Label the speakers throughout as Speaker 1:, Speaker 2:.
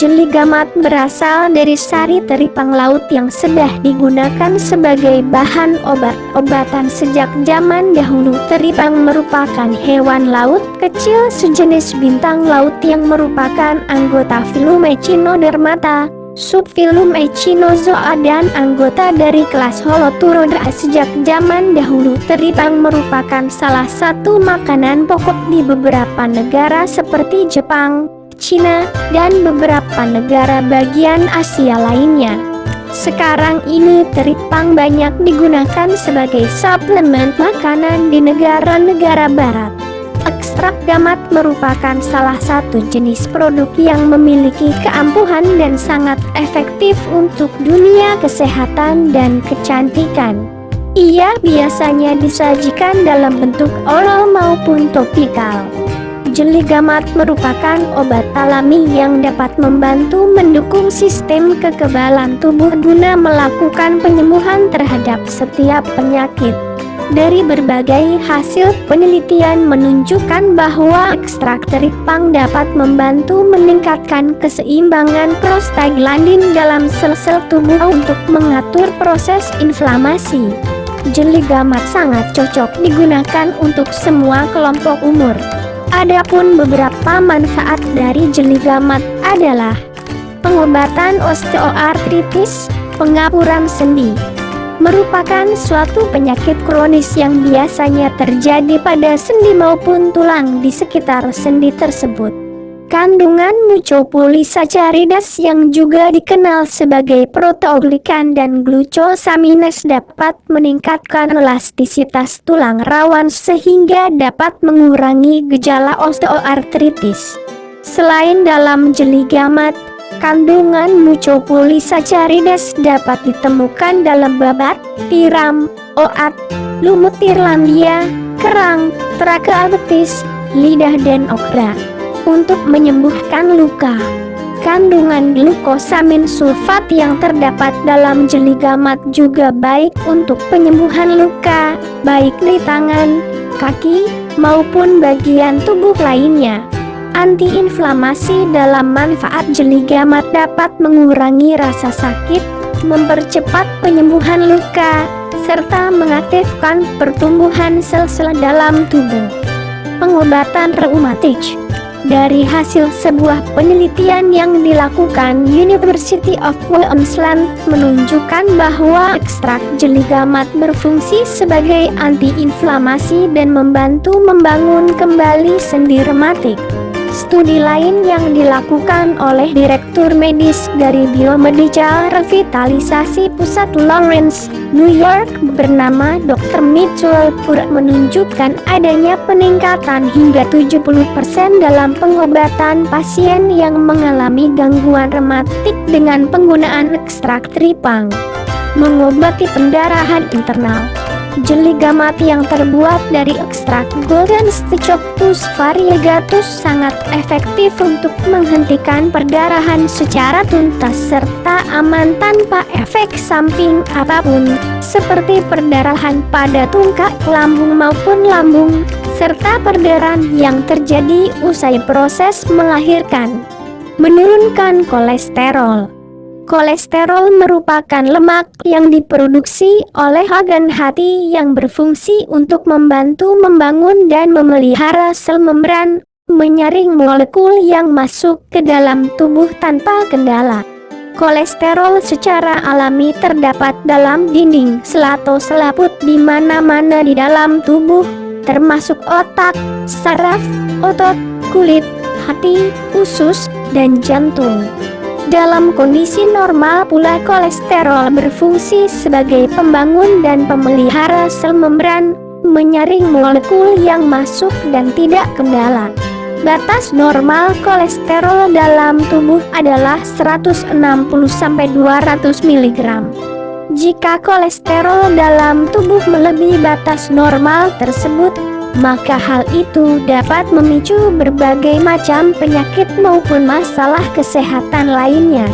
Speaker 1: Jeli gamat berasal dari sari teripang laut yang sudah digunakan sebagai bahan obat-obatan sejak zaman dahulu. Teripang merupakan hewan laut kecil sejenis bintang laut yang merupakan anggota filum Echinodermata, subfilum Echinozoa dan anggota dari kelas Holoturodra. Sejak zaman dahulu, teripang merupakan salah satu makanan pokok di beberapa negara seperti Jepang, Cina, dan beberapa negara bagian Asia lainnya. Sekarang ini teripang banyak digunakan sebagai suplemen makanan di negara-negara barat. Ekstrak gamat merupakan salah satu jenis produk yang memiliki keampuhan dan sangat efektif untuk dunia kesehatan dan kecantikan. Ia biasanya disajikan dalam bentuk oral maupun topikal. Jeli gamat merupakan obat alami yang dapat membantu mendukung sistem kekebalan tubuh guna melakukan penyembuhan terhadap setiap penyakit. Dari berbagai hasil penelitian menunjukkan bahwa ekstrak teripang dapat membantu meningkatkan keseimbangan prostaglandin dalam sel-sel tubuh untuk mengatur proses inflamasi. Jeli gamat sangat cocok digunakan untuk semua kelompok umur. Adapun beberapa manfaat dari jeli gamat adalah pengobatan osteoartritis, pengapuran sendi. Merupakan suatu penyakit kronis yang biasanya terjadi pada sendi maupun tulang di sekitar sendi tersebut. Kandungan mucopolisaccharides yang juga dikenal sebagai proteoglikan dan glucosamines dapat meningkatkan elastisitas tulang rawan sehingga dapat mengurangi gejala osteoartritis. Selain dalam jeli gamat, kandungan mucopolisaccharides dapat ditemukan dalam babat, tiram, oat, lumut Irlandia, kerang, traka betis, lidah dan okra. Untuk menyembuhkan luka, kandungan glukosamin sulfat yang terdapat dalam jeli gamat juga baik untuk penyembuhan luka, baik di tangan, kaki, maupun bagian tubuh lainnya. Antiinflamasi dalam manfaat jeli gamat dapat mengurangi rasa sakit, mempercepat penyembuhan luka, serta mengaktifkan pertumbuhan sel-sel dalam tubuh. Pengobatan reumatik. Dari hasil sebuah penelitian yang dilakukan University of Queensland menunjukkan bahwa ekstrak jeli gamat berfungsi sebagai antiinflamasi dan membantu membangun kembali sendi rematik. Studi lain yang dilakukan oleh Direktur Medis dari Biomedical Revitalisasi Pusat Lawrence, New York bernama Dr. Mitchell Pur menunjukkan adanya peningkatan hingga 70% dalam pengobatan pasien yang mengalami gangguan rematik dengan penggunaan ekstrak teripang. Mengobati pendarahan internal. Jeli gamat yang terbuat dari ekstrak Golden Stichopus variegatus sangat efektif untuk menghentikan perdarahan secara tuntas serta aman tanpa efek samping apapun, seperti perdarahan pada tungkai lambung maupun lambung, serta perdarahan yang terjadi usai proses melahirkan. Menurunkan kolesterol. Kolesterol merupakan lemak yang diproduksi oleh organ hati yang berfungsi untuk membantu membangun dan memelihara sel membran, menyaring molekul yang masuk ke dalam tubuh tanpa kendala. Kolesterol secara alami terdapat dalam dinding sel atau selaput di mana-mana di dalam tubuh, termasuk otak, saraf, otot, kulit, hati, usus, dan jantung. Dalam kondisi normal pula kolesterol berfungsi sebagai pembangun dan pemelihara sel membran, menyaring molekul yang masuk dan tidak kendala. Batas normal kolesterol dalam tubuh adalah 160-200 mg. Jika kolesterol dalam tubuh melebihi batas normal tersebut, maka hal itu dapat memicu berbagai macam penyakit maupun masalah kesehatan lainnya.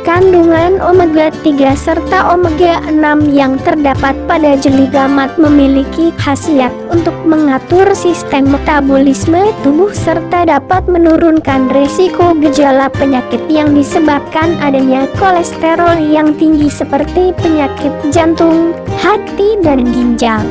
Speaker 1: Kandungan omega 3 serta omega 6 yang terdapat pada jeli gamat memiliki khasiat untuk mengatur sistem metabolisme tubuh serta dapat menurunkan resiko gejala penyakit yang disebabkan adanya kolesterol yang tinggi seperti penyakit jantung, hati, dan ginjal.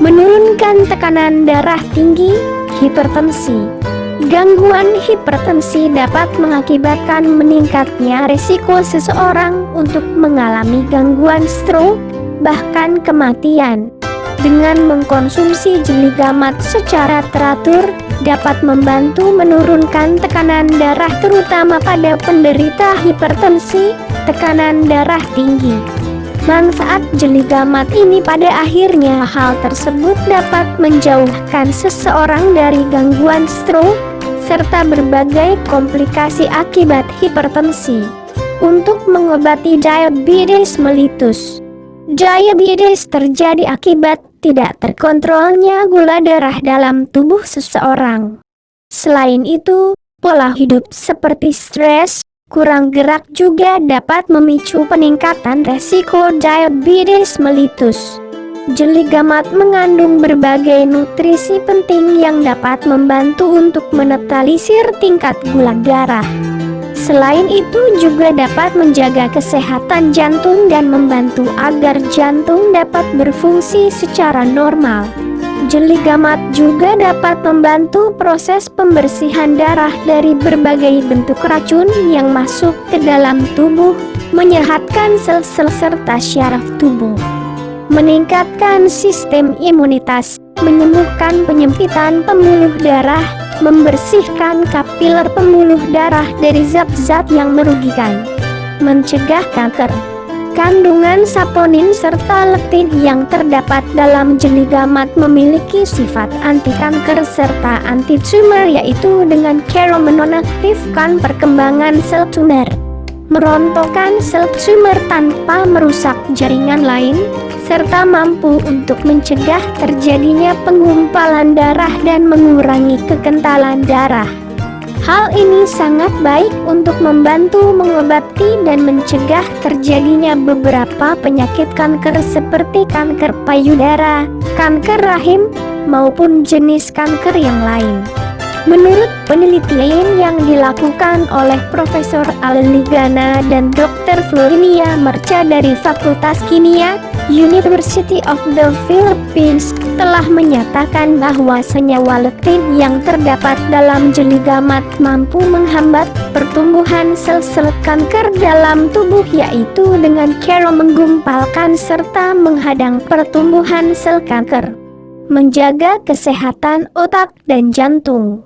Speaker 1: Menurunkan tekanan darah tinggi, hipertensi. Gangguan hipertensi dapat mengakibatkan meningkatnya risiko seseorang untuk mengalami gangguan stroke, bahkan kematian. Dengan mengkonsumsi jeli gamat secara teratur, dapat membantu menurunkan tekanan darah terutama pada penderita hipertensi, tekanan darah tinggi. Manfaat jeli gamat ini pada akhirnya hal tersebut dapat menjauhkan seseorang dari gangguan stroke serta berbagai komplikasi akibat hipertensi. Untuk mengobati diabetes mellitus. Diabetes terjadi akibat tidak terkontrolnya gula darah dalam tubuh seseorang. Selain itu, pola hidup seperti stres, kurang gerak juga dapat memicu peningkatan resiko diabetes mellitus. Jeli gamat mengandung berbagai nutrisi penting yang dapat membantu untuk menetralisir tingkat gula darah. Selain itu juga dapat menjaga kesehatan jantung dan membantu agar jantung dapat berfungsi secara normal. Jeli gamat juga dapat membantu proses pembersihan darah dari berbagai bentuk racun yang masuk ke dalam tubuh, menyehatkan sel-sel serta syaraf tubuh. Meningkatkan sistem imunitas, menyembuhkan penyempitan pembuluh darah, membersihkan kapiler pembuluh darah dari zat-zat yang merugikan, mencegah kanker. Kandungan saponin serta lektin yang terdapat dalam jeli gamat memiliki sifat anti kanker serta anti tumor, yaitu dengan cara menonaktifkan perkembangan sel tumor, merontokkan sel tumor tanpa merusak jaringan lain, serta mampu untuk mencegah terjadinya penggumpalan darah dan mengurangi kekentalan darah. Hal ini sangat baik untuk membantu mengobati dan mencegah terjadinya beberapa penyakit kanker seperti kanker payudara, kanker rahim, maupun jenis kanker yang lain. Menurut penelitian yang dilakukan oleh Profesor Ali Gana dan Dr. Florinia Merca dari Fakultas Kimia, University of the Philippines, telah menyatakan bahwa senyawa lektin yang terdapat dalam jeli gamat mampu menghambat pertumbuhan sel-sel kanker dalam tubuh, yaitu dengan cara menggumpalkan serta menghadang pertumbuhan sel kanker, menjaga kesehatan otak dan jantung.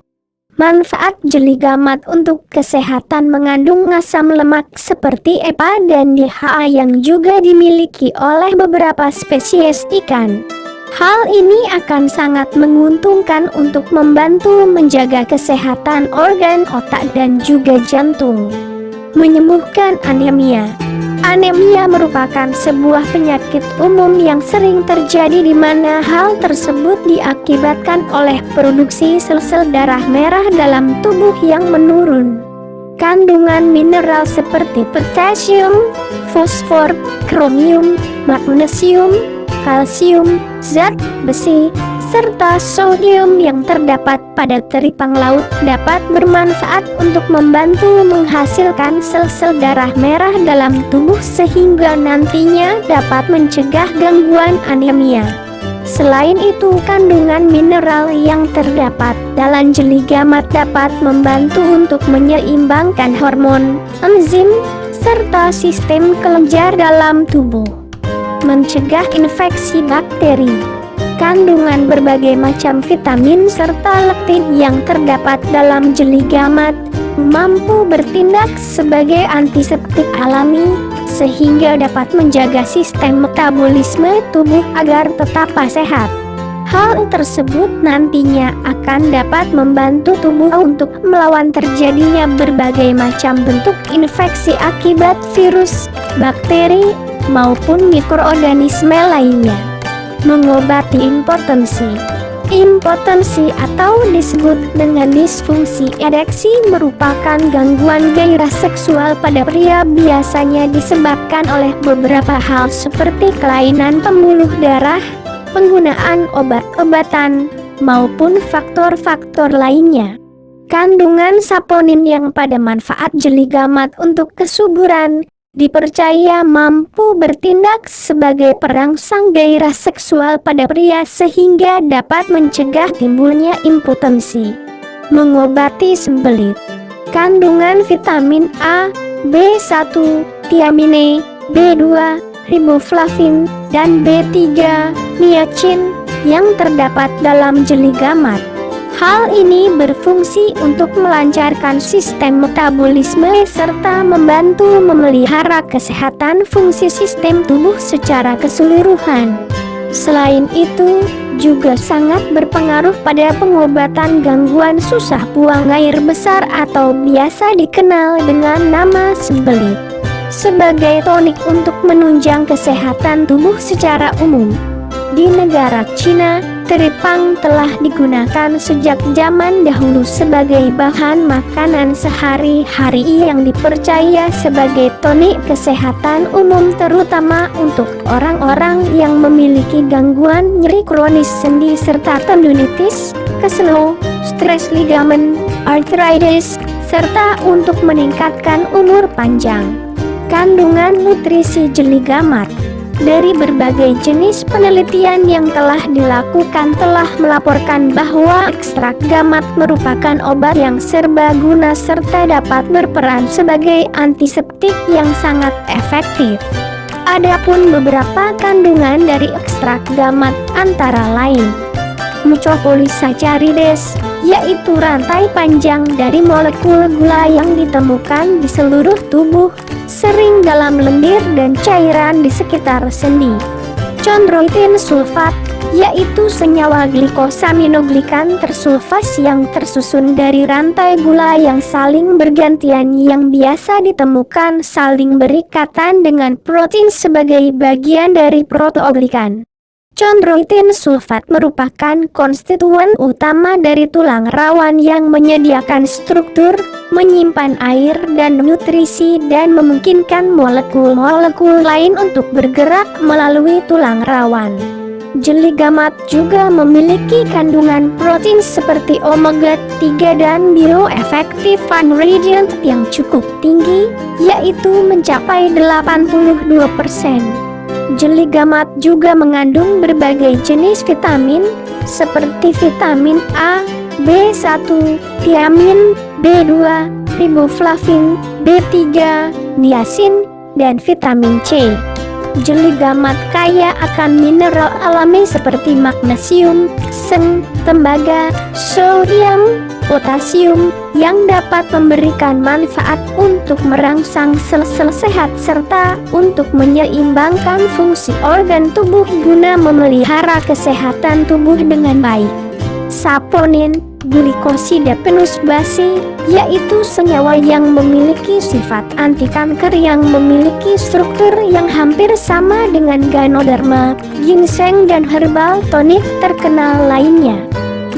Speaker 1: Manfaat jeli gamat untuk kesehatan mengandung asam lemak seperti EPA dan DHA yang juga dimiliki oleh beberapa spesies ikan. Hal ini akan sangat menguntungkan untuk membantu menjaga kesehatan organ otak dan juga jantung. Menyembuhkan anemia. Anemia merupakan sebuah penyakit umum yang sering terjadi di mana hal tersebut diakibatkan oleh produksi sel-sel darah merah dalam tubuh yang menurun. Kandungan mineral seperti potasium, fosfor, kromium, magnesium, kalsium, zat besi, serta sodium yang terdapat pada teripang laut dapat bermanfaat untuk membantu menghasilkan sel-sel darah merah dalam tubuh sehingga nantinya dapat mencegah gangguan anemia. Selain itu, kandungan mineral yang terdapat dalam jeli gamat dapat membantu untuk menyeimbangkan hormon, enzim, serta sistem kelenjar dalam tubuh, mencegah infeksi bakteri. Kandungan berbagai macam vitamin serta lektin yang terdapat dalam jeli gamat mampu bertindak sebagai antiseptik alami sehingga dapat menjaga sistem metabolisme tubuh agar tetap sehat. Hal tersebut nantinya akan dapat membantu tubuh untuk melawan terjadinya berbagai macam bentuk infeksi akibat virus, bakteri, maupun mikroorganisme lainnya. Mengobati impotensi. Impotensi atau disebut dengan disfungsi ereksi merupakan gangguan gairah seksual pada pria, biasanya disebabkan oleh beberapa hal seperti kelainan pembuluh darah, penggunaan obat-obatan, maupun faktor-faktor lainnya. Kandungan saponin yang pada manfaat jeli gamat untuk kesuburan dipercaya mampu bertindak sebagai perangsang gairah seksual pada pria sehingga dapat mencegah timbulnya impotensi. Mengobati sembelit. Kandungan vitamin A, B1, tiamine, B2, riboflavin, dan B3, niacin yang terdapat dalam jeli gamat. Hal ini berfungsi untuk melancarkan sistem metabolisme serta membantu memelihara kesehatan fungsi sistem tubuh secara keseluruhan. Selain itu, juga sangat berpengaruh pada pengobatan gangguan susah buang air besar atau biasa dikenal dengan nama sembelit. Sebagai tonik untuk menunjang kesehatan tubuh secara umum. Di negara Cina, teripang telah digunakan sejak zaman dahulu sebagai bahan makanan sehari-hari yang dipercaya sebagai tonik kesehatan umum, terutama untuk orang-orang yang memiliki gangguan nyeri kronis sendi serta tendinitis, keseluruh, stres ligamen, arthritis, serta untuk meningkatkan umur panjang. Kandungan nutrisi jeli gamat. Dari berbagai jenis penelitian yang telah dilakukan telah melaporkan bahwa ekstrak gamat merupakan obat yang serbaguna serta dapat berperan sebagai antiseptik yang sangat efektif. Adapun beberapa kandungan dari ekstrak gamat antara lain mucopolysaccharides, yaitu rantai panjang dari molekul gula yang ditemukan di seluruh tubuh, sering dalam lendir dan cairan di sekitar sendi. Chondroitin sulfat, yaitu senyawa glikosaminoglikan tersulfas yang tersusun dari rantai gula yang saling bergantian yang biasa ditemukan saling berikatan dengan protein sebagai bagian dari proteoglikan. Chondroitin sulfat merupakan konstituen utama dari tulang rawan yang menyediakan struktur, menyimpan air dan nutrisi dan memungkinkan molekul-molekul lain untuk bergerak melalui tulang rawan. Jeli gamat juga memiliki kandungan protein seperti omega 3 dan bioeffective ingredient yang cukup tinggi, yaitu mencapai 82%. Jeli gamat juga mengandung berbagai jenis vitamin, seperti vitamin A, B1, tiamin, B2, riboflavin, B3, niacin, dan vitamin C. Jeli gamat kaya akan mineral alami seperti magnesium, seng, tembaga, sodium, potasium, yang dapat memberikan manfaat untuk merangsang sel-sel sehat serta untuk menyeimbangkan fungsi organ tubuh guna memelihara kesehatan tubuh dengan baik. Saponin, glikosida penusbasi, yaitu senyawa yang memiliki sifat anti kanker yang memiliki struktur yang hampir sama dengan ganoderma, ginseng dan herbal tonik terkenal lainnya.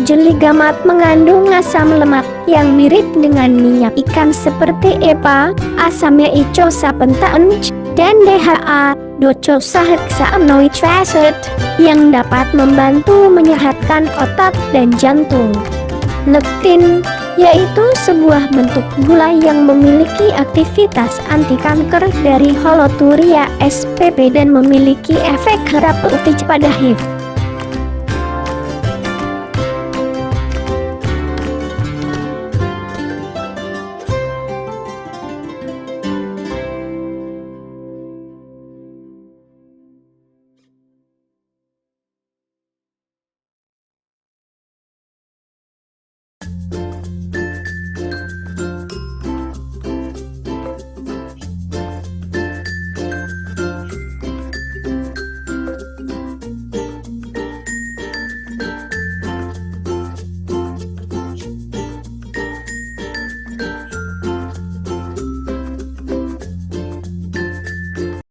Speaker 1: Jeli gamat mengandung asam lemak yang mirip dengan minyak ikan seperti EPA, asam eicosa pentaen, dan DHA, docosahexaenoic acid, yang dapat membantu menyehatkan otak dan jantung. Lektin, yaitu sebuah bentuk gula yang memiliki aktivitas anti kanker dari Holoturia spp dan memiliki efek terapeutik pada HIV.